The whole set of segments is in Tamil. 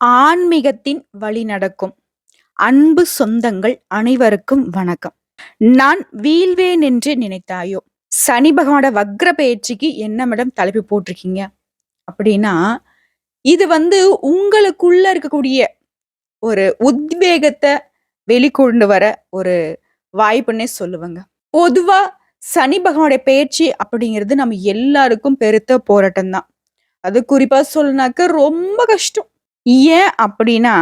ஆன்மீகத்தின் வழி நடக்கும் அன்பு சொந்தங்கள் அனைவருக்கும் வணக்கம். நான் வீழ்வேன் என்று நினைத்தாயோ? சனி பகவானோட வக்ர பயிற்சிக்கு என்ன மேடம் தலைப்பு போட்டிருக்கீங்க அப்படின்னா, இது உங்களுக்குள்ள இருக்கக்கூடிய ஒரு உத்வேகத்தை வெளிக்கொண்டு வர ஒரு வாய்ப்புன்னே சொல்லுவேங்க. பொதுவா சனி பகவானுடைய பயிற்சி அப்படிங்கிறது நம்ம எல்லாருக்கும் பெருத்த போராட்டம் தான். அது குறிப்பா சொல்லனாக்க ரொம்ப கஷ்டம். ஏன் அப்படின்னா,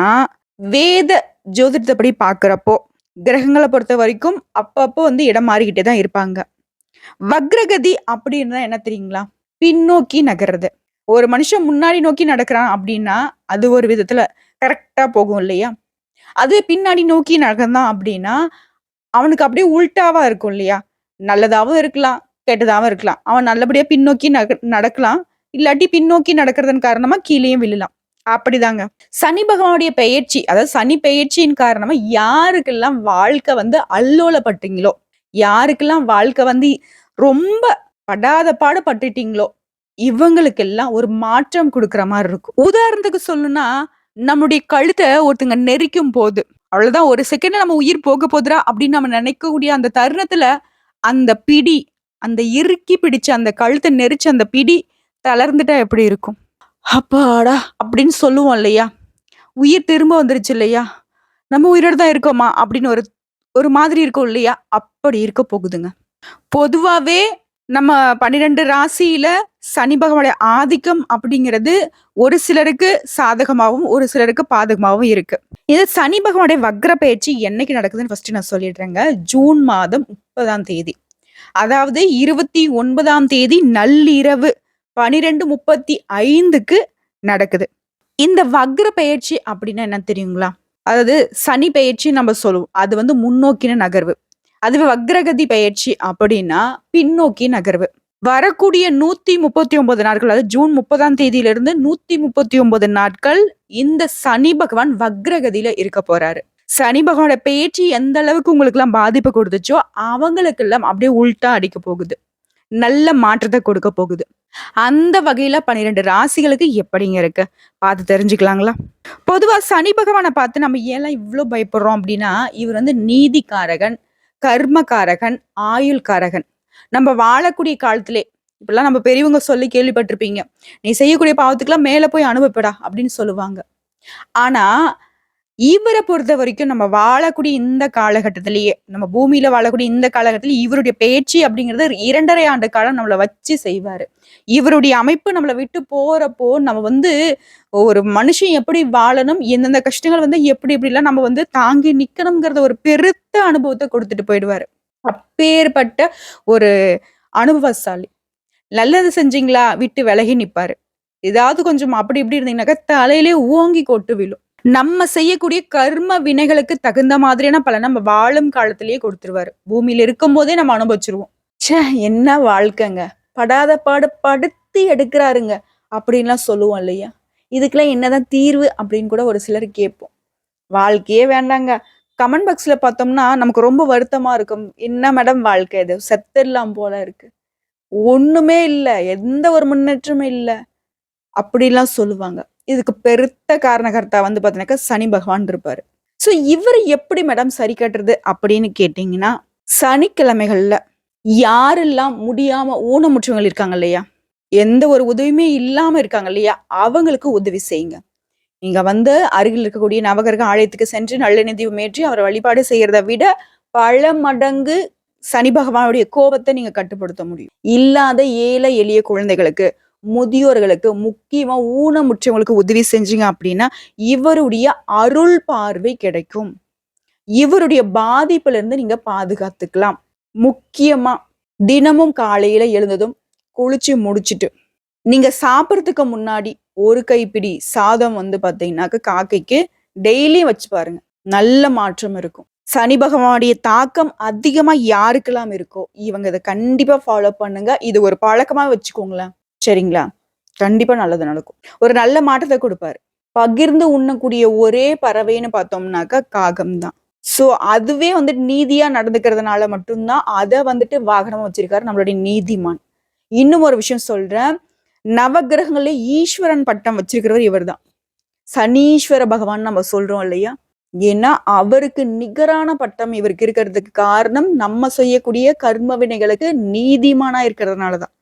வேத ஜோதிடத்தப்படி பார்க்கிறப்போ, கிரகங்கள பொறுத்த வரைக்கும் அப்பப்போ இடம் மாறிக்கிட்டே தான் இருப்பாங்க. வக்ரகதி அப்படின்னா என்ன தெரியுங்களா? பின்னோக்கி நகர்றது. ஒரு மனுஷன் முன்னாடி நோக்கி நடக்கிறான் அப்படின்னா, அது ஒரு விதத்துல கரெக்ட்டா போகும் இல்லையா? அதுவே பின்னாடி நோக்கி நகர்ந்தான் அப்படின்னா, அவனுக்கு அப்படியே உல்டாவா இருக்கும் இல்லையா? நல்லதாவும் இருக்கலாம், கெட்டதாவும் இருக்கலாம். அவன் நல்லபடியா பின்னோக்கி நடக்கலாம். இல்லாட்டி பின்னோக்கி நடக்கிறதன் காரணமா கீழேயும் விழலாம். அப்படிதாங்க. சனி பகவானுடைய பெயர்ச்சி, அதாவது சனி பெயர்ச்சியின் காரணமா யாருக்கெல்லாம் வாழ்க்கை அல்லோலப்பட்டீங்களோ, யாருக்கெல்லாம் வாழ்க்கை ரொம்ப படாத பாடு பட்டுட்டீங்களோ, இவங்களுக்கெல்லாம் ஒரு மாற்றம் குடுக்குற மாரி இருக்கும். உதாரணத்துக்கு சொல்லணும்னா, நம்முடைய கழுத்த ஒருத்தங்க நெரிக்கும் போது, அவ்வளவுதான் ஒரு செகண்ட்ல நம்ம உயிர் போக போதுடா அப்படின்னு நம்ம நினைக்கக்கூடிய அந்த தருணத்துல, அந்த பிடி, அந்த இறுக்கி பிடிச்ச அந்த கழுத்த நெரிச்ச அந்த பிடி தளர்ந்துட்டா எப்படி இருக்கும்? அப்பாடா! அப்படின்னு சொல்லுவோம் இல்லையா? உயிர் திரும்ப வந்துருச்சு இல்லையா? நம்ம உயிரோட தான் இருக்கோமா? அப்படின்னு ஒரு ஒரு மாதிரி இருக்கும் இல்லையா? அப்படி இருக்க போகுதுங்க. பொதுவாவே நம்ம 12 ராசியில சனி பகவானுடைய ஆதிக்கம் அப்படிங்கிறது ஒரு சிலருக்கு சாதகமாவும், ஒரு சிலருக்கு பாதகமாவும் இருக்கு. இது சனி பகவானுடைய வக்ர பயிற்சி என்னைக்கு நடக்குதுன்னு ஃபர்ஸ்ட் நான் சொல்லிடுறேங்க. ஜூன் மாதம் 30ஆம் தேதி. அதாவது 29ஆம் தேதி நள்ளிரவு 12:35க்கு நடக்குது. இந்த வக்ர பெயர்ச்சி அப்படின்னா என்ன தெரியுங்களா? அதாவது சனி பெயர்ச்சி நம்ம சொல்லுவோம். அது முன்னோக்கின நகர்வு. அதுவே வக்ரகதி பெயர்ச்சி அப்படின்னா பின்னோக்கி நகர்வு. வரக்கூடிய 139 நாட்கள், அதாவது ஜூன் 30ஆம் தேதியிலிருந்து 139 நாட்கள் இந்த சனி பகவான் வக்ரகதியில இருக்க போறாரு. சனி பகவானோட பெயர்ச்சி எந்த அளவுக்கு உங்களுக்கெல்லாம் பாதிப்பு கொடுத்துச்சோ, அவங்களுக்கெல்லாம் அப்படியே உல்ட்டா அடிக்க போகுது. நல்ல மாற்றத்தை கொடுக்க போகுது. அந்த வகையில 12 ராசிகளுக்கு எப்படிங்க இருக்கு? பார்த்து தெரிஞ்சுக்கலாங்களா? பொதுவா சனி பகவான பார்த்து நம்ம ஏன்லாம் இவ்ளோ பயப்படுறோம் அப்படின்னா, இவர் நீதிக்காரகன், கர்மகாரகன், ஆயுள்காரகன். நம்ம வாழக்கூடிய காலத்திலே இப்படிலாம் நம்ம பெரியவங்க சொல்லி கேள்விப்பட்டிருப்பீங்க. "நீ செய்யக்கூடிய பாவத்துக்கெல்லாம் மேல போய் அனுபவிப்படா" அப்படின்னு சொல்லுவாங்க. ஆனா இவர பொறுத்தவரைக்கும் நம்ம வாழக்கூடிய இந்த காலகட்டத்திலேயே, நம்ம பூமியில வாழக்கூடிய இந்த காலகட்டத்தில இவருடைய பேச்சு அப்படிங்கிறது 2 1/2 ஆண்டு காலம் நம்மள வச்சு செய்வாரு. இவருடைய அமைப்பு நம்மள விட்டு போறப்போ, நம்ம ஒரு மனுஷன் எப்படி வாழணும், எந்தெந்த கஷ்டங்கள் எப்படி எப்படிலாம் நம்ம தாங்கி நிக்கணும்ங்கிறத ஒரு பெருத்த அனுபவத்த குடுத்துட்டு போயிடுவாரு. அப்பேற்பட்ட ஒரு அனுபவசாலி. நல்லது செஞ்சீங்களா? விட்டு விலகி நிப்பாரு. ஏதாவது கொஞ்சம் அப்படி இப்படி இருந்தீங்கன்னாக்கா, தலையிலே ஓங்கி கொட்டு விழும். நம்ம செய்யக்கூடிய கர்ம வினைகளுக்கு தகுந்த மாதிரியான பலன நம்ம வாழும் காலத்திலேயே கொடுத்துருவாரு. பூமியில இருக்கும்போதே நம்ம அனுபவிச்சுருவோம். ச்சே! என்ன வாழ்க்கைங்க. படாத பாடு படுத்தி எடுக்கிறாருங்க. அப்படின்லாம் சொல்லுவோம் இல்லையா? இதுக்கெல்லாம் என்னதான் தீர்வு அப்படின்னு கூட ஒரு சிலர் கேட்போம். வாழ்க்கையே வேண்டாங்க. கமெண்ட் பாக்ஸ்ல பார்த்தோம்னா, நமக்கு ரொம்ப வருத்தமா இருக்கும். என்ன மேடம் வாழ்க்கை இது? செத்துடலாம் போல இருக்கு. ஒண்ணுமே இல்ல. எந்த ஒரு முன்னேற்றமும் இல்ல. அப்படிலாம் சொல்லுவாங்க. இதுக்கு பெருத்த காரணகர்த்தா பார்த்தீங்கன்னாக்கா, சனி பகவான் இருப்பாரு. ஸோ இவர எப்படி மேடம் சரி கட்டுறது அப்படின்னு கேட்டீங்கன்னா, சனிக்கிழமைகள்ல யாரெல்லாம் முடியாம ஊனமுற்றவங்க இருக்காங்க இல்லையா? எந்த ஒரு உதவியுமே இல்லாம இருக்காங்க இல்லையா? அவங்களுக்கு உதவி செய்யுங்க. நீங்க அருகில் இருக்கக்கூடிய நவகிரக ஆலயத்துக்கு சென்று நல்லெண்ணெய் தீபம் ஏற்றி அவர வழிபாடு செய்யறத விட, பல மடங்கு சனி பகவானுடைய கோபத்த நீங்க கட்டுப்படுத்த முடியும். இல்லாத ஏழை எளிய குழந்தைகளுக்கு, முதியோர்களுக்கு, முக்கியமா ஊனமுற்றவங்களுக்கு உதவி செஞ்சீங்க அப்படின்னா, இவருடைய அருள் பார்வை கிடைக்கும். இவருடைய பாதிப்புல இருந்து நீங்க பாதுகாத்துக்கலாம். முக்கியமா தினமும் காலையில எழுந்ததும் குளிச்சு முடிச்சுட்டு, நீங்க சாப்பிடறதுக்கு முன்னாடி ஒரு கைப்பிடி சாதம் பார்த்தீங்கன்னாக்க காக்கைக்கு டெய்லியும் வச்சு பாருங்க. நல்ல மாற்றம் இருக்கும். சனி பகவானுடைய தாக்கம் அதிகமா யாருக்கெல்லாம் இருக்கோ, இவங்க இத கண்டிப்பா ஃபாலோ பண்ணுங்க. இது ஒரு பழக்கமா வச்சுக்கோங்களேன். சரிங்களா? கண்டிப்பா நல்லது நடக்கும். ஒரு நல்ல மாற்றத்த குடுப்பாரு. பகிர்ந்து உண்ணக்கூடிய ஒரே பறவைன்னு பார்த்தோம்னாக்கா காகம் தான். சோ அதுவே நீதியா நடந்துக்கிறதுனால மட்டும் தான் அத வாகனமா வச்சிருக்காரு நம்மளுடைய நீதிமான். இன்னும் ஒரு விஷயம் சொல்றேன். நவகிரகங்கள்ல ஈஸ்வரன் பட்டம் வச்சிருக்கிறவர் இவர்தான். சனீஸ்வர பகவான் நம்ம சொல்றோம் இல்லையா? ஏன்னா அவருக்கு நிகரான பட்டம் இவருக்கு இருக்கிறதுக்கு காரணம் நம்ம செய்யக்கூடிய கர்ம வினைகளுக்கு நீதிமானா இருக்கிறதுனால தான்.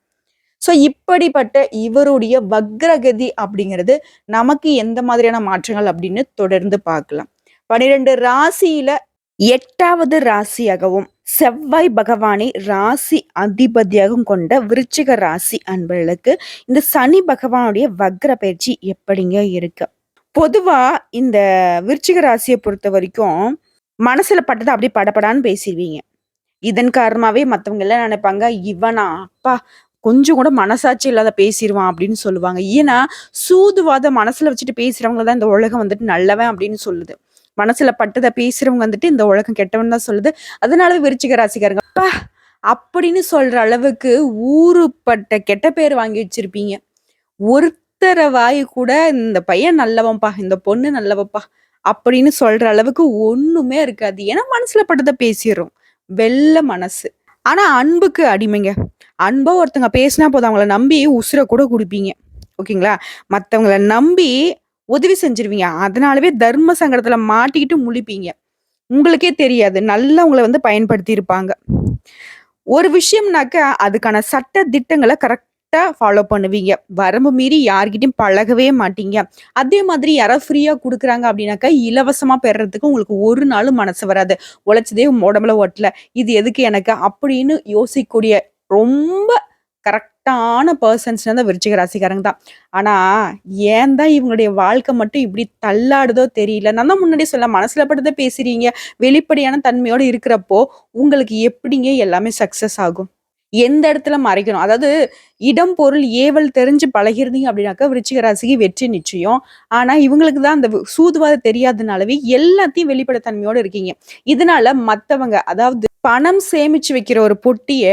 ஸோ இப்படிப்பட்ட இவருடைய வக்ரகதி அப்படிங்கிறது நமக்கு எந்த மாதிரியான மாற்றங்கள் அப்படின்னு தொடர்ந்து பார்க்கலாம். 12 ராசியில 8வது ராசியாகவும் செவ்வாய் பகவானை ராசி அதிபதியாகவும் கொண்ட விருச்சிக ராசி அன்பர்களுக்கு இந்த சனி பகவானுடைய வக்ர பயிற்சி எப்படிங்க இருக்கு? பொதுவா இந்த விருச்சிக ராசியை பொறுத்த வரைக்கும் மனசுல பட்டதை அப்படியே படபடான்னு பேசிடுவீங்க. இதன் காரணமாவே மத்தவங்க எல்லாம் நினைப்பாங்க, இவனா அப்பா கொஞ்சம் கூட மனசாட்சி இல்லாத பேசிருவான் அப்படின்னு சொல்லுவாங்க. ஏன்னா சூதுவாத மனசுல வச்சுட்டு பேசுறவங்க தான் இந்த உலகம் வந்துட்டு நல்லவன் அப்படின்னு சொல்லுது. மனசுல பட்டதை பேசுறவங்க வந்துட்டு இந்த உலகம் கெட்டவன் தான் சொல்லுது. அதனால விருச்சிக ராசிக்காரங்க அப்பா அப்படின்னு சொல்ற அளவுக்கு ஊருப்பட்ட கெட்ட பேர் வாங்கி வச்சிருப்பீங்க. ஒருத்தர வாய் கூட இந்த பையன் நல்லவன்பா, இந்த பொண்ணு நல்லவப்பா அப்படின்னு சொல்ற அளவுக்கு ஒண்ணுமே இருக்காது. ஏன்னா மனசுல பட்டதை பேசிடுறோம். வெள்ள மனசு. ஆனா அன்புக்கு அடிமைங்க. அன்பா ஒருத்தங்க பேசினா போதும் அவங்கள நம்பி உசுர கூட குடுப்பீங்க. ஓகேங்களா? மத்தவங்கள நம்பி உதவி செஞ்சுருவீங்க. அதனாலவே தர்ம சங்கடத்துல மாட்டிக்கிட்டு முழிப்பீங்க. உங்களுக்கே தெரியாது. நல்லா உங்கள வந்து பயன்படுத்தி இருப்பாங்க. ஒரு விஷயம்னாக்கா அதுக்கான சட்ட திட்டங்கள கரெக்ட்டா ஃபாலோ பண்ணுவீங்க. வரம்பு மீறி யார்கிட்டயும் பழகவே மாட்டீங்க. அதே மாதிரி யாராவது ஃப்ரீயா குடுக்குறாங்க அப்படின்னாக்கா, இலவசமா பெறுறதுக்கு உங்களுக்கு ஒரு நாளும் மனசு வராது. உழைச்சதே உடம்புல ஒட்டல. இது எதுக்கு எனக்கு? அப்படின்னு யோசிக்கக்கூடிய ரொம்ப கரெக்ட்டான பெர்சன்ஸ்னா அந்த விருச்சிக ராசிக்காரங்க தான். ஆனா, ஏன் தான் இவங்களுடைய வாழ்க்கை மட்டும் இப்படி தள்ளாடுதோ தெரியல. நான் தான் முன்னாடியே சொன்னேன், மனசுல பட்டத பேசுறீங்க. வெளிப்படையான தன்மையோட இருக்கிறப்போ, உங்களுக்கு எப்படிங்க எல்லாமே சக்சஸ் ஆகும்? எந்த இடத்துல மறைக்கணும்? அதாவது இடம், பொருள், ஏவல் தெரிஞ்சு பழகிருந்தீங்க அப்படின்னாக்கா, விருச்சிக ராசிக்கு வெற்றி நிச்சயம். ஆனா, இவங்களுக்கு தான் அந்த சூதுவாது தெரியாதனாலவே எல்லாத்தையும் வெளிப்படைத்தன்மையோட இருக்கீங்க. இதனால மத்தவங்க அதாவது பணம் சேமிச்சு வைக்கிற ஒரு பொட்டிய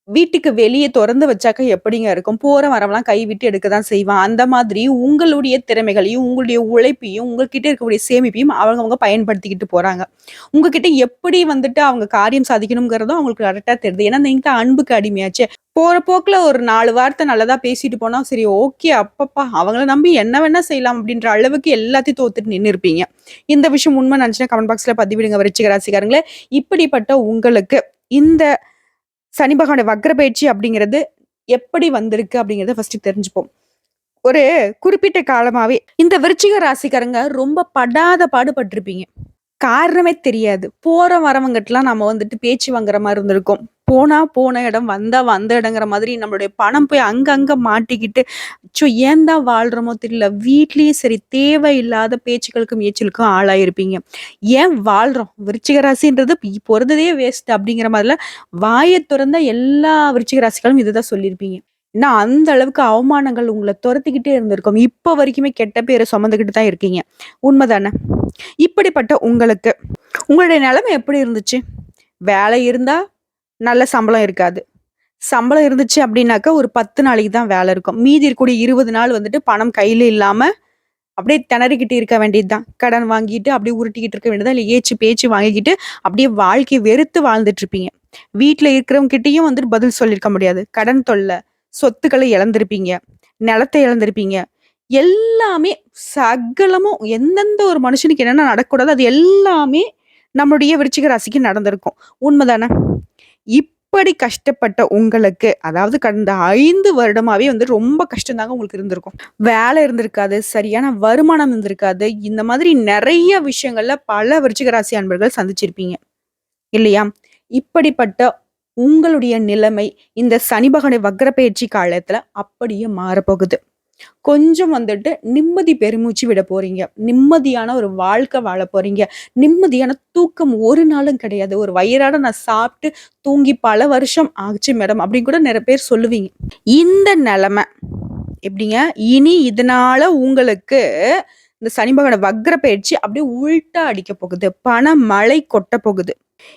வீட்டுக்கு வெளிய தொறந்து வச்சாக்கா எப்படிங்க இருக்கும்? போற வரவன்லாம் கைவிட்டு எடுக்க தான் செய்வான். அந்த மாதிரி உங்களுடைய திறமைகளையும், உங்களுடைய உழைப்பையும், உங்ககிட்ட இருக்கக்கூடிய சேமிப்பையும் அவங்கவங்க பயன்படுத்திக்கிட்டு போறாங்க. உங்ககிட்ட எப்படி வந்துட்டு அவங்க காரியம் சாதிக்கணும்ங்கிறதும் அவங்களுக்கு கரெக்ட்டா தெரியுது. ஏன்னா நீங்க தான் அன்புக்கு அடிமையாச்சே. போற போக்குல ஒரு 4 வார்த்தை நல்லதா பேசிட்டு போனா, சரி ஓகே அப்பப்பா! அவங்கள நம்பி என்ன வேணா செய்யலாம் அப்படின்ற அளவுக்கு எல்லாத்தையும் தோத்துட்டு நின்னுருப்பீங்க. இந்த விஷயம் உண்மை நினைச்சுன்னா கமெண்ட் பாக்ஸ்ல பதிவிடுங்க விருச்சிக ராசிக்காரங்களே. இப்படிப்பட்ட உங்களுக்கு இந்த சனி பகவானுடைய வக்ர பயிற்சி அப்படிங்கிறது எப்படி வந்திருக்கு அப்படிங்கிறத ஃபர்ஸ்ட் தெரிஞ்சுப்போம். ஒரு குறிப்பிட்ட காலமாவே இந்த விருச்சிக ராசிக்காரங்க ரொம்ப படாத பாடுபட்டிருப்பீங்க. காரணமே தெரியாது. போற வரவங்கட்டலாம் நம்ம வந்துட்டு பேச்சு வாங்குற மாரி இருந்திருக்கும். போனா போன இடம், வந்தா வந்த இடங்கிற மாதிரி நம்மளுடைய பணம் போய் அங்கங்க மாட்டிக்கிட்டு, அச்சோ! ஏன் தான் வாழ்றோமோ தெரியல. வீட்லயும் சரி தேவையில்லாத பேச்சுக்களுக்கும், ஏச்சலுக்கும் ஆளாயிருப்பீங்க. ஏன் வாழ்றோம்? விருச்சிக ராசின்றது பொறந்ததே வேஸ்ட் அப்படிங்கிற மாதிரிலாம் வாய தொறந்தா எல்லா விருச்சிக ராசிக்காரும் இதுதான் சொல்லியிருப்பீங்க. ஏன்னா அந்த அளவுக்கு அவமானங்கள் உங்கள தொரத்திக்கிட்டே இருந்திருக்கும். இப்ப வரைக்குமே கெட்ட பேர சுமந்துகிட்டு தான் இருக்கீங்க. உண்மதானே? இப்படிப்பட்ட உங்களுக்கு, உங்களுடைய நிலைமை எப்படி இருந்துச்சு? வேலை இருந்தா நல்ல சம்பளம் இருக்காது. சம்பளம் இருந்துச்சு அப்படின்னாக்கா, ஒரு 10 நாளைக்கு தான் வேலை இருக்கும். மீதி இருக்கக்கூடிய 20 நாள் வந்துட்டு பணம் கையில இல்லாம, அப்படியே திணறிக்கிட்டு இருக்க வேண்டியது தான். கடன் வாங்கிட்டு அப்படியே உருட்டிக்கிட்டு இருக்க வேண்டியது தான். இல்ல ஏச்சு பேச்சு வாங்கிக்கிட்டு, அப்படியே வாழ்க்கைய வெறுத்து வாழ்ந்துட்டு இருப்பீங்க. வீட்ல இருக்கிறவங்க கிட்டயும் வந்துட்டு பதில் சொல்லியிருக்க முடியாது. கடன் தொல்ல, சொத்துக்கள இழந்திருப்பீங்க, நிலத்த இழந்திருப்பீங்க. எல்லாமே சகலமும் எந்தெந்த ஒரு மனுஷனுக்கு என்னென்ன நடக்கக்கூடாதோ, அது எல்லாமே நம்மளுடைய விருச்சிக ராசிக்கு நடந்திருக்கும். உண்மதானே? இப்படி கஷ்டப்பட்ட உங்களுக்கு, அதாவது கடந்த 5 வருடமாவே வந்து ரொம்ப கஷ்டம் தாங்க உங்களுக்கு இருந்திருக்கும். வேலை இருந்திருக்காது, சரியான வருமானம் இருந்திருக்காது. இந்த மாதிரி நெறைய விஷயங்கள்ல பல விருச்சிக ராசி அன்பர்கள் சந்திச்சிருப்பீங்க. இல்லையா? இப்படிப்பட்ட உங்களுடைய நிலைமை இந்த சனி பகவானுடைய வக்ர பெயர்ச்சி காலத்துல அப்படியே மாறப்போகுது. கொஞ்சம் வந்துட்டு நிம்மதி பெருமூச்சு விட போறீங்க. நிம்மதியான ஒரு வாழ்க்கை வாழப் போறீங்க. நிம்மதியான தூக்கம் ஒரு நாளும் கிடையாது. ஒரு வயிறார நான் சாப்பிட்டு தூங்கி பல வருஷம் ஆச்சு மேடம் அப்படின்னு கூட நெறைய பேர் சொல்லுவீங்க. இந்த நெலைமை எப்படிங்க? இனி இதனால உங்களுக்கு இந்த சனி பகவானோட வக்ர பெயர்ச்சி அப்படியே உல்ட்டா அடிக்க போகுது. பண மழை கொட்ட போகுது.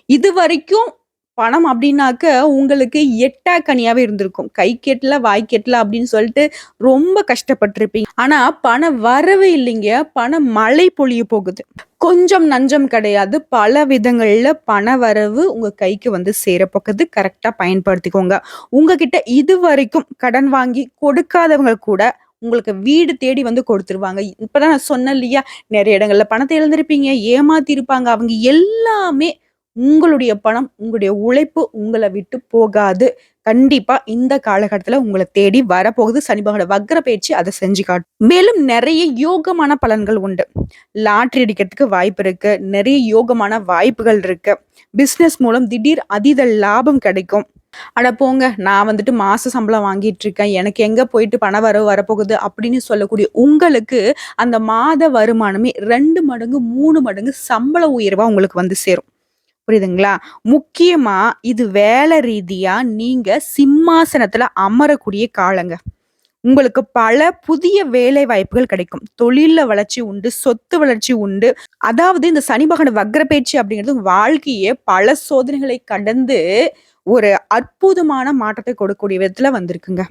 இதுவரைக்கும் பணம் அப்டின்னாக்க, உங்களுக்கு எட்டா கனியாவே இருந்திருக்கும். கைக்கு எட்டல, வாய்க்கு எட்டல அப்டின்னு சொல்ட்டு ரொம்ப கஷ்டப்பட்டுருப்பீங்க. ஆனா, பண வரவு இல்லைங்க. பண மழை பொழிய போகுது. கொஞ்சம் நஞ்சம் கிடையாது. பல விதங்கள்ல பண வரவு உங்க கைக்கு வந்து சேரப்போகுது. கரெக்ட்டா பயன்படுத்திக்கோங்க. உங்ககிட்ட இதுவரைக்கும் கடன் வாங்கி கொடுக்காதவங்க கூட உங்களுக்கு வீடு தேடி வந்து கொடுத்துருவாங்க. இப்பதான் நான் சொன்னேன் இல்லையா? நெறைய இடங்கள்ல பணத்த இழந்திருப்பீங்க, ஏமாத்தியிருப்பாங்க. அவங்க எல்லாமே உங்களுடைய பணம், உங்களுடைய உழைப்பு உங்கள விட்டு போகாது. கண்டிப்பா இந்த காலகட்டத்துல உங்கள தேடி வரப்போகுது. சனி பகவானோட வக்ர பயிற்சி அத செஞ்சு காட்டும். மேலும் நெறைய யோகமான பலன்கள் உண்டு. லாட்டரி அடிக்கிறதுக்கு வாய்ப்பு இருக்கு. நெறைய யோகமான வாய்ப்புகள் இருக்கு. பிசினஸ் மூலம் திடீர் அதீத லாபம் கிடைக்கும். அட போங்க! நான் வந்துட்டு மாச சம்பளம் வாங்கிட்டு இருக்கேன். எனக்கு எங்க போயிட்டு பண வரவு வரப்போகுது அப்படின்னு சொல்லக்கூடிய உங்களுக்கு, அந்த மாத வருமானமே 2 மடங்கு, 3 மடங்கு சம்பள உயர்வா உங்களுக்கு வந்து சேரும். புரியுதுங்களா? முக்கியமா இது வேலை ரீதியா நீங்க சிம்மாசனத்துல அமரக்கூடிய காலங்க. உங்களுக்கு பல புதிய வேலை வாய்ப்புகள் கிடைக்கும். தொழில்ல வளர்ச்சி உண்டு, சொத்து வளர்ச்சி உண்டு. அதாவது இந்த சனி பகவான் வக்ர பயிற்சி அப்படிங்கிறது உங்க வாழ்க்கையே பல சோதனைகளை கடந்து ஒரு அற்புதமான மாற்றத்தை கொடுக்கக்கூடிய விதத்துல வந்திருக்குங்க.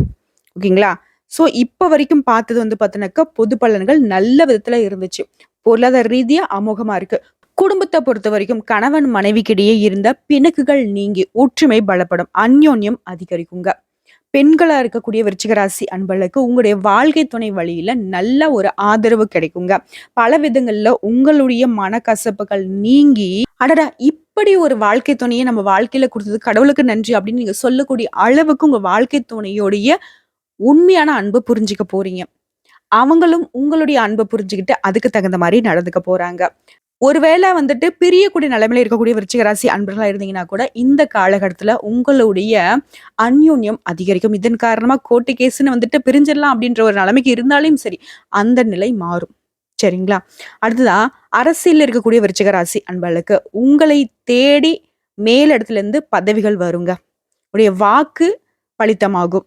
ஓகேங்களா? ஸோ இப்ப வரைக்கும் பார்த்தது வந்து பார்த்தீங்கன்னாக்கா, பொது பலன்கள் நல்ல விதத்துல இருந்துச்சு. பொருளாதார ரீதியா அமோகமா இருக்கு. குடும்பத்த பொறுத்தவரைக்கும் கணவன் மனைவிக்கிடையே இருந்த பிணக்குகள் நீங்கி ஒற்றுமை பலப்படும். அந்யோன்யம் அதிகரிக்குங்க. பெண்களா இருக்கக்கூடிய விருச்சிக ராசி அன்பர்களுக்கு உங்களுடைய வாழ்க்கை துணை வழியில நல்ல ஒரு ஆதரவு கிடைக்குங்க. பல விதங்கள்ல உங்களுடைய மனக்கசப்புகள் நீங்கி, அடடா! இப்படி ஒரு வாழ்க்கை துணையை நம்ம வாழ்க்கையில குடுத்தது கடவுளுக்கு நன்றி அப்படின்னு நீங்க சொல்லக்கூடிய அளவுக்கு உங்க வாழ்க்கை துணையோடைய உண்மையான அன்பு புரிஞ்சுக்க போறீங்க. அவங்களும் உங்களுடைய அன்ப புரிஞ்சுகிட்டு அதுக்கு தகுந்த மாரி நடந்துக்க போறாங்க. ஒருவேள வந்துட்டு பிரியக்கூடிய நிலைமையில இருக்கக்கூடிய விருச்சிக ராசி அன்பர்களா இருந்தீங்கன்னா கூட, இந்த காலகட்டத்துல உங்களுடைய அந்யோன்யம் அதிகரிக்கும். இதன் காரணமா கோர்ட்டு கேஸ்ன்னு வந்துட்டு பிரிஞ்சிடலாம் அப்படின்ற ஒரு நிலைமைக்கு இருந்தாலும் சரி, அந்த நிலை மாறும். சரிங்களா? அடுத்ததா அரசியல்ல இருக்கக்கூடிய விருச்சிக ராசி அன்பர்களுக்கு உங்களை தேடி மேலிடத்துல இருந்து பதவிகள் வருங்க. உடைய வாக்கு பலித்தமாகும்.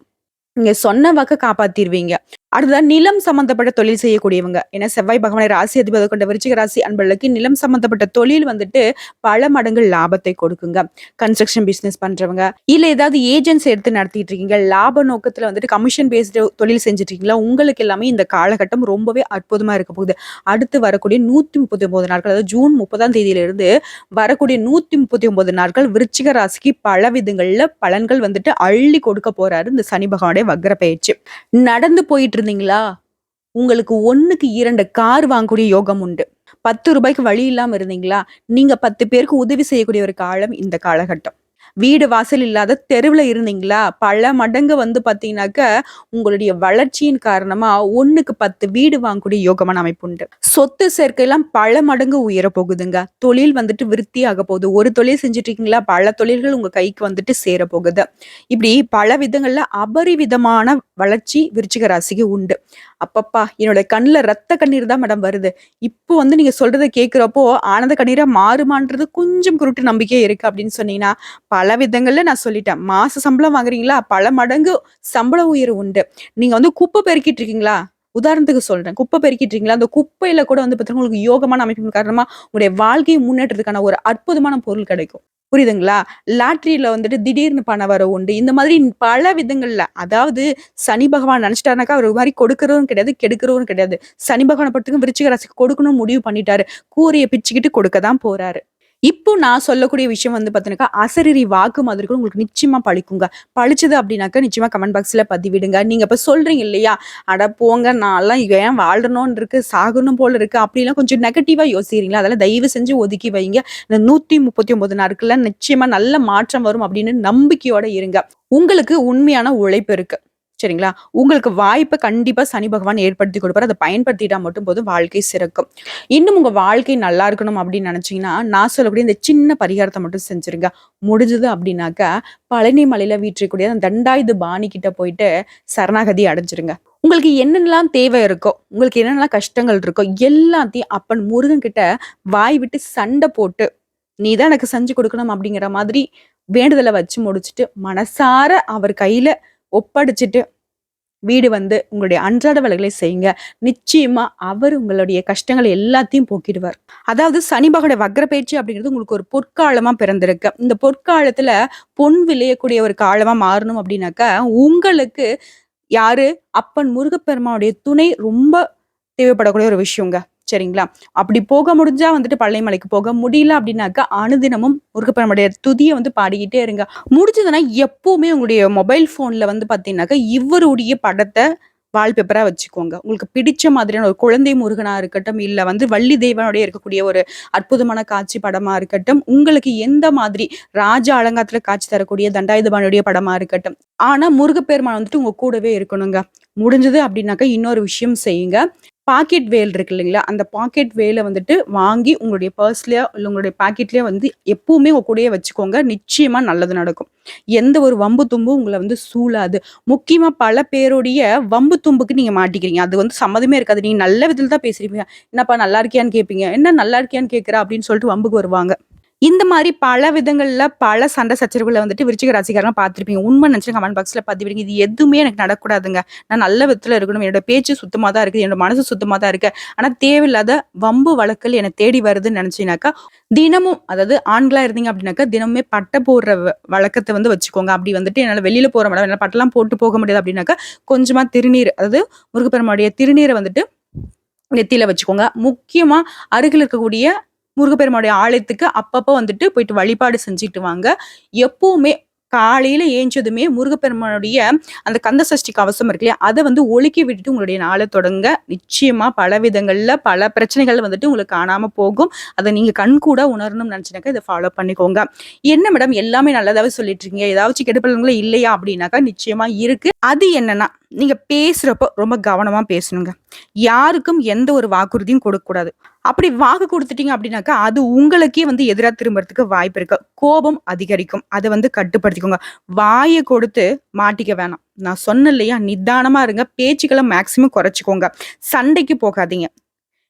நீங்க சொன்ன வாக்க காப்பாத்திருவீங்க. அடுத்ததா நிலம் சம்பந்தப்பட்ட தொழில் செய்யக்கூடியவங்க. ஏன்னா செவ்வாய் பகவானை ராசி அதிபதி கொண்ட விருச்சிக ராசி அன்பர்களுக்கு நிலம் சம்பந்தப்பட்ட தொழில் வந்துட்டு பல மடங்கு லாபத்தை கொடுக்குங்க. கன்ஸ்ட்ரக்ஷன் பிசினஸ் பண்றவங்க, இல்ல ஏதாவது ஏஜென்ட்ஸ் எடுத்து நடத்திட்டு இருக்கீங்க, லாப நோக்கத்துல வந்துட்டு கமிஷன் பேஸ்டு தொழில் செஞ்சுட்டு இருக்கீங்களா, உங்களுக்கு எல்லாமே இந்த காலகட்டம் ரொம்பவே அற்புதமா இருக்க போகுது. அடுத்து வரக்கூடிய 139 நாட்கள், அதாவது ஜூன் 30ஆம் தேதியிலிருந்து வரக்கூடிய 139 நாட்கள் விருச்சிக ராசிக்கு பல விதங்கள்ல பலன்கள் வந்துட்டு அள்ளி கொடுக்க போறாரு இந்த சனி பகவானுடைய வக்ர பயிற்சி. நடந்து போயிட்டு இருந்தீங்களா? உங்களுக்கு 1க்கு 2 கார் வாங்கக்கூடிய யோகம் உண்டு. ரூ. 10க்கு வழி இல்லாம இருந்தீங்களா? நீங்க 10 பேருக்கு உதவி செய்யக்கூடிய ஒரு காலம் இந்த காலகட்டம். வீடு வாசல் இல்லாத தெருவுல இருந்தீங்களா? பல மடங்கு வந்து பார்த்தீங்கன்னாக்க, உங்களுடைய வளர்ச்சியின் காரணமா 1க்கு 10 வீடு வாங்கக்கூடிய யோகமான அமைப்பு உண்டு. சொத்து சேர்க்கைலாம் பல மடங்கு உயர போகுதுங்க. தொழில் வந்துட்டு விருத்தியாக போகுது. ஒரு தொழில் செஞ்சுட்டு இருக்கீங்களா? பல தொழில்கள் உங்க கைக்கு வந்துட்டு சேரப்போகுது. இப்படி பல விதங்கள்ல அபரிவிதமான வளர்ச்சி விருச்சிக ராசிக்கு உண்டு. அப்பப்பா! என்னோட கண்ல ரத்த கண்ணீர் தான் மேடம் வருது. இப்போ வந்து நீங்க சொல்றத கேட்கிறப்போ, ஆனந்த கண்ணீரா மாறுமான்றது கொஞ்சம் குருட்டு நம்பிக்கை இருக்கு அப்படின்னு சொன்னீங்கன்னா, பல விதங்கள்ல நான் சொல்லிட்டேன். மாச சம்பளம் வாங்குறீங்களா? பல மடங்கு சம்பள உயர்வு உண்டு. நீங்க வந்து குப்பை பெருக்கிட்டு இருக்கீங்களா? உதாரணத்துக்கு சொல்றேன். குப்பை பெருக்கிட்டு இருக்கீங்களா? அந்த குப்பையில கூட வந்து பார்த்தீங்கன்னா, உங்களுக்கு யோகமான அமைப்பின் காரணமா உங்களுடைய வாழ்க்கையை முன்னேற்றத்துக்கான ஒரு அற்புதமான பொருள் கிடைக்கும். புரியுதுங்களா? லாட்டரியில வந்துட்டு திடீர்னு பண வரவு உண்டு. இந்த மாதிரி பல விதங்கள்ல, அதாவது சனி பகவான் நினைச்சிட்டாருனாக்கா, அவரு ஒரு மாரி கொடுக்கிறவரும் கிடையாது, கெடுக்கிறவரும் கிடையாது. சனி பகவான பொறுத்தவரைக்கும் விருச்சிக ராசிக்கு கொடுக்கணும்னு முடிவு பண்ணிட்டாரு. கூரைய பிச்சுக்கிட்டு கொடுக்க தான் போறாரு. இப்போ நான் சொல்லக்கூடிய விஷயம் வந்து பார்த்தீங்கன்னாக்கா, அசரீரி வாக்கு மாதிரி கூட உங்களுக்கு நிச்சயமா பலிக்குங்க. பலிச்சது அப்படின்னாக்கா, நிச்சயமா கமெண்ட் பாக்ஸ்ல பதிவிடுங்க. நீங்க இப்ப சொல்றீங்க இல்லையா? அட போங்க நான்லாம் ஏன் வாழணும்னு இருக்கு, சாகணும் போல இருக்கு அப்படிலாம் கொஞ்சம் நெகட்டிவா யோசிக்கிறீங்களா? அதெல்லாம் தயவு செஞ்சு ஒதுக்கி வைங்க. இந்த 139 நாட்கள்ல நிச்சயமா நல்ல மாற்றம் வரும் அப்படின்னு நம்பிக்கையோட இருங்க. உங்களுக்கு உண்மையான உழைப்பு இருக்கு. சரிங்களா? உங்களுக்கு வாய்ப்ப கண்டிப்பா சனி பகவான் ஏற்படுத்தி கொடுப்பாரு. அத பயன்படுத்திட்டா மட்டும் போதும், வாழ்க்கை சிறக்கும். இன்னும் உங்க வாழ்க்கை நல்லா இருக்கணும் அப்படின்னு நினைச்சீங்கன்னா, நான் சொல்லக்கூடிய இந்த சின்ன பரிகாரத்த மட்டும் செஞ்சுருங்க. முடிஞ்சது அப்படின்னாக்கா, பழனி மலையில வீற்றிருக்கக்கூடிய அந்த தண்டாயுத பாணி கிட்ட போயிட்டு சரணாகதி அடைஞ்சிருங்க. உங்களுக்கு என்னென்னலாம் தேவை இருக்கோ, உங்களுக்கு என்னென்னலாம் கஷ்டங்கள் இருக்கோ, எல்லாத்தையும் அப்பன் முருகன் கிட்ட வாய் விட்டு சண்டை போட்டு, "நீ தான் எனக்கு செஞ்சு கொடுக்கணும்" அப்படிங்கிற மாதிரி வேண்டுதல வச்சு முடிச்சுட்டு, மனசார அவர் கையில ஒப்படைச்சுட்டு வீடு வந்து உங்களுடைய அன்றாட வேலைகளை செய்யுங்க. நிச்சயமா அவர் உங்களுடைய கஷ்டங்கள் எல்லாத்தையும் போக்கிடுவார். அதாவது சனி பகவானுடைய வக்ர பயிற்சி அப்படிங்கிறது உங்களுக்கு ஒரு பொற்காலமா பிறந்திருக்கு. இந்த பொற்காலத்துல பொன் விளையக்கூடிய ஒரு காலமா மாறணும் அப்படின்னாக்கா, உங்களுக்கு யாரு? அப்பன் முருகப்பெருமானுடைய துணை ரொம்ப தேவைப்படக்கூடிய ஒரு விஷயங்க. சரிங்களா? அப்படி போக முடிஞ்சா வந்துட்டு பழனி மலைக்கு போக முடியல அப்படின்னாக்கா, அனுதினமும் முருகப்பெருமானுடைய துதிய வந்து பாடிக்கிட்டே இருங்க. முடிஞ்சதுன்னா எப்பவுமே உங்களுடைய மொபைல் ஃபோன்ல வந்து பார்த்தீங்கன்னாக்கா, இவருடைய படத்த வால்பேப்பரா வச்சுக்கோங்க. உங்களுக்கு பிடிச்ச மாதிரியான ஒரு குழந்தை முருகனா இருக்கட்டும், இல்ல வந்து வள்ளி தெய்வானோட இருக்கக்கூடிய ஒரு அற்புதமான காட்சி படமா இருக்கட்டும், உங்களுக்கு எந்த மாதிரி ராஜ அலங்காரத்துல காட்சி தரக்கூடிய தண்டாயுதபாணியுடைய படமா இருக்கட்டும். ஆனா முருகப்பெருமான் வந்துட்டு உங்க கூடவே இருக்கணுங்க. முடிஞ்சது அப்படின்னாக்கா இன்னொரு விஷயம் செய்யுங்க. பாக்கெட் வேல் இருக்கு இல்லைங்களா? அந்த பாக்கெட் வேல வந்துட்டு வாங்கி உங்களுடைய பர்ஸ்லயோ, இல்ல உங்களுடைய பாக்கெட்லயோ வந்து எப்பவுமே உங்க கூடயே வச்சுக்கோங்க. நிச்சயமா நல்லது நடக்கும். எந்த ஒரு வம்பு தும்பும் உங்கள வந்து சூழாது. முக்கியமா பல பேருடைய வம்பு தும்புக்கு நீங்க மாட்டிக்கிறீங்க. அது வந்து சம்மதமே இருக்காது. நீங்க நல்ல விதத்துல தான் பேசுறீங்க. "என்னப்பா நல்லா இருக்கியான்னு?" கேட்பீங்க. "என்ன நல்லா இருக்கியான்னு கேட்கிற?" அப்படின்னு சொல்லிட்டு வம்புக்கு வருவாங்க. இந்த மாரி பல விதங்கள்ல பல சண்டை சச்சரவுகள வந்துட்டு விருச்சிக ராசிக்காரங்க பார்த்திருப்பீங்க. உண்மை நினைச்சு கமெண்ட் பாக்ஸ்ல பதிவிடுங்க. இது எதுவுமே எனக்கு நடக்கக்கூடாதுங்க. நான் நல்ல விதத்துல இருக்கணும். என்னோட பேச்சு சுத்தமா தான் இருக்கு. என்னோட மனசு சுத்தமா தான் இருக்கு. ஆனா தேவையில்லாத வம்பு வழக்குகள் என்ன தேடி வருதுன்னு நினைச்சீங்கனாக்கா, தினமும் அதாவது ஆண்களா இருந்தீங்க அப்படின்னாக்கா, தினமுமே பட்டை போடுற வழக்கத்த வந்து வச்சுக்கோங்க. அப்படி வந்துட்டு என்னால வெளியில போற மேடம் என்னால பட்டெல்லாம் போட்டு போக முடியாது அப்படின்னாக்கா, கொஞ்சமா திருநீர் அதாவது முருகப்பெருமானுடைய திருநீர வந்துட்டு நெத்தியில வச்சுக்கோங்க. முக்கியமா அருகில் இருக்கக்கூடிய முருகப்பெருமானுடைய ஆலயத்துக்கு அப்பப்போ வந்துட்டு போயிட்டு வழிபாடு செஞ்சுட்டு வாங்க. எப்பவுமே காலையில ஏஞ்சதுமே முருகப்பெருமானுடைய அந்த கந்த சஷ்டி கவசம் இருக்கு இல்லையா? அத வந்து ஒலிக்க விட்டுட்டு உங்களுடைய நாள தொடங்குங்க. நிச்சயமா பல விதங்கள்ல பல பிரச்சனைகள் வந்துட்டு உங்களுக்கு காணாம போகும். அத நீங்க கண்கூடா உணரணும்னு நினைச்சீங்கனாக்கா இத ஃபாலோ பண்ணிக்கோங்க. என்ன மேடம் எல்லாமே நல்லதாவே சொல்லிட்டு இருக்கீங்க. ஏதாச்சும் கெட்ட பழக்கங்களே இல்லையா? அப்படின்னாக்கா நிச்சயமா இருக்கு. அது என்னன்னா, நீங்க பேசுறப்போ ரொம்ப கவனமா பேசணுங்க. யாருக்கும் எந்த ஒரு வாக்குறுதியும் கொடுக்கக்கூடாது. அப்படி வாக்கு குடுத்துட்டீங்க அப்படின்னாக்கா, அது உங்களுக்கே வந்து எதிரா திரும்புறதுக்கு வாய்ப்பு இருக்கு. கோபம் அதிகரிக்கும். அத வந்து கட்டுப்படுத்திக்கோங்க. வாய கொடுத்து மாட்டிக்க வேணாம். நான் சொன்னேன் இல்லையா? நிதானமா இருங்க. பேச்சுக்கள மேக்ஸிமம் குறைச்சுக்கோங்க. சண்டைக்கு போகாதீங்க.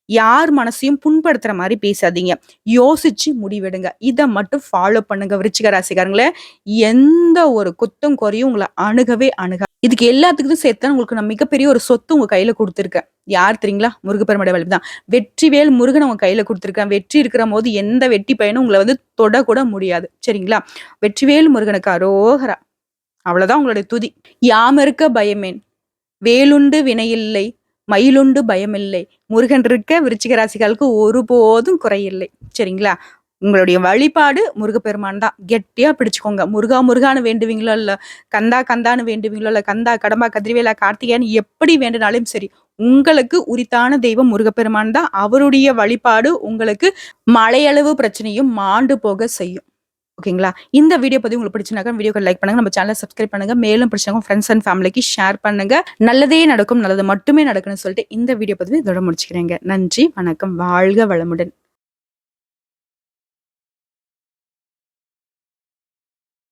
யார் மனசையும் புண்படுத்துற மாரி பேசாதீங்க. யோசிச்சு முடிவெடுங்க. இத மட்டும் ஃபாலோ பண்ணுங்க விருச்சிக ராசிக்காரங்களே. எந்த ஒரு குத்தம் குறையும் உங்கள அணுகவே அணுகாது. இதுக்கு எல்லாத்துக்கும் சேர்த்து தான் உங்களுக்கு நான் மிகப்பெரிய ஒரு சொத்து உங்க கையில குடுத்துருக்கேன். யார் தெரியுங்களா? முருகப்பெருமானுடைய வலிமை தான். வெற்றிவேல் முருகன உங்க கையில குடுத்துருக்கேன். வெற்றி இருக்கிறபோது எந்த வெட்டி பையனும் உங்கள வந்து தொடக்கூட முடியாது. சரிங்களா? வெற்றிவேல் முருகனுக்கு அரோகரா. அவ்வளோதான் உங்களுடைய துதி. யாமருக்க பயமேன். வேலுண்டு வினையில்லை. மயிலுண்டு பயமில்லை. முருகன் இருக்க விருச்சிக ராசிகளுக்கு ஒருபோதும் குறையில்லை. சரிங்களா? உங்களுடைய வழிபாடு முருகப்பெருமான் தான். கெட்டியா பிடிச்சுக்கோங்க. முருகா முருகான்னு வேண்டுவீங்களோ இல்ல, கந்தா கந்தான்னு வேண்டுவீங்களோ இல்ல, கந்தா, கடம்பா, கதிர்வேலா, கார்த்திகேயன்னு எப்படி வேண்டுனாலும் சரி, உங்களுக்கு உரித்தான தெய்வம் முருகப்பெருமான் தான். அவருடைய வழிபாடு உங்களுக்கு மலையளவு பிரச்சனையும் மாண்டு போக செய்யும். ஓகேங்களா? இந்த வீடியோ பதிவு உங்களுக்கு பிடிச்சிருந்தாக்கா வீடியோக்கு லைக் பண்ணுங்க. நம்ம சேனல சப்ஸ்கிரைப் பண்ணுங்க. மேலும் பிடிச்சவங்க ஃப்ரெண்ட்ஸ் அண்ட் ஃபேமிலிக்கு ஷேர் பண்ணுங்க. நல்லதே நடக்கும், நல்லது மட்டுமே நடக்கும்னு சொல்லிட்டு இந்த வீடியோ பதிவு இதோட முடிச்சுக்கிறேங்க. நன்றி, வணக்கம். வாழ்க வளமுடன்.